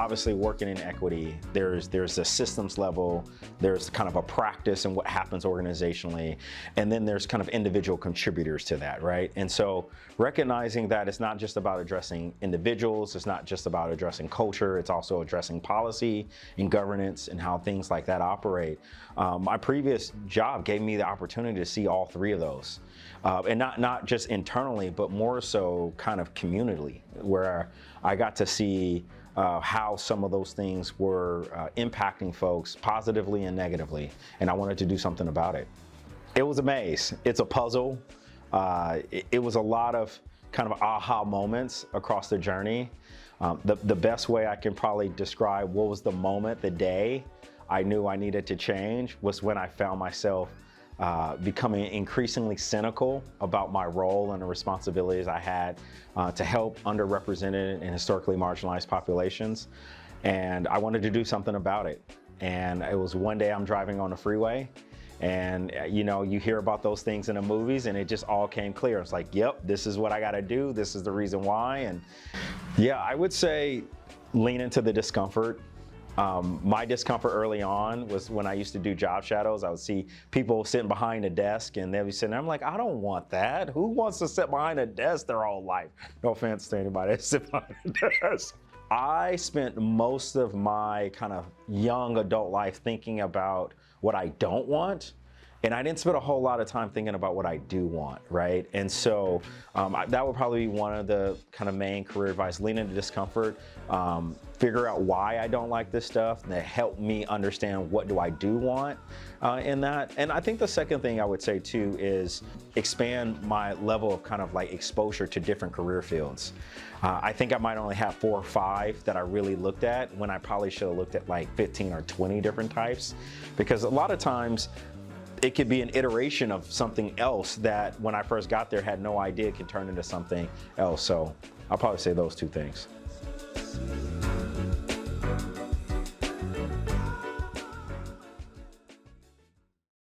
obviously working in equity, there's a systems level, there's kind of a practice and what happens organizationally, and then there's kind of individual contributors to that, right? And so recognizing that it's not just about addressing individuals, it's not just about addressing culture, it's also addressing policy and governance and how things like that operate. My previous job gave me the opportunity to see all three of those. And not just internally, but more so kind of communally, where I got to see how some of those things were impacting folks positively and negatively, and I wanted to do something about it. It was a maze. It's a puzzle. It was a lot of kind of aha moments across the journey. The best way I can probably describe what was the moment, the day I knew I needed to change was when I found myself becoming increasingly cynical about my role and the responsibilities I had to help underrepresented and historically marginalized populations. And I wanted to do something about it. And it was one day I'm driving on the freeway, and you know, you hear about those things in the movies, and it just all came clear. It's like, yep, this is what I gotta do. This is the reason why. And yeah, I would say lean into the discomfort. My discomfort early on was when I used to do job shadows. I would see people sitting behind a desk and they'd be sitting there. I'm like, I don't want that. Who wants to sit behind a desk their whole life? No offense to anybody that sits behind a desk. I spent most of my kind of young adult life thinking about what I don't want. And I didn't spend a whole lot of time thinking about what I do want, right? And so that would probably be one of the kind of main career advice: lean into discomfort, figure out why I don't like this stuff, and that help me understand what do I do want in that. And I think the second thing I would say too is expand my level of kind of like exposure to different career fields. I think I might only have 4 or 5 that I really looked at when I probably should have looked at like 15 or 20 different types, because a lot of times it could be an iteration of something else that when I first got there had no idea it could turn into something else. So I'll probably say those 2 things.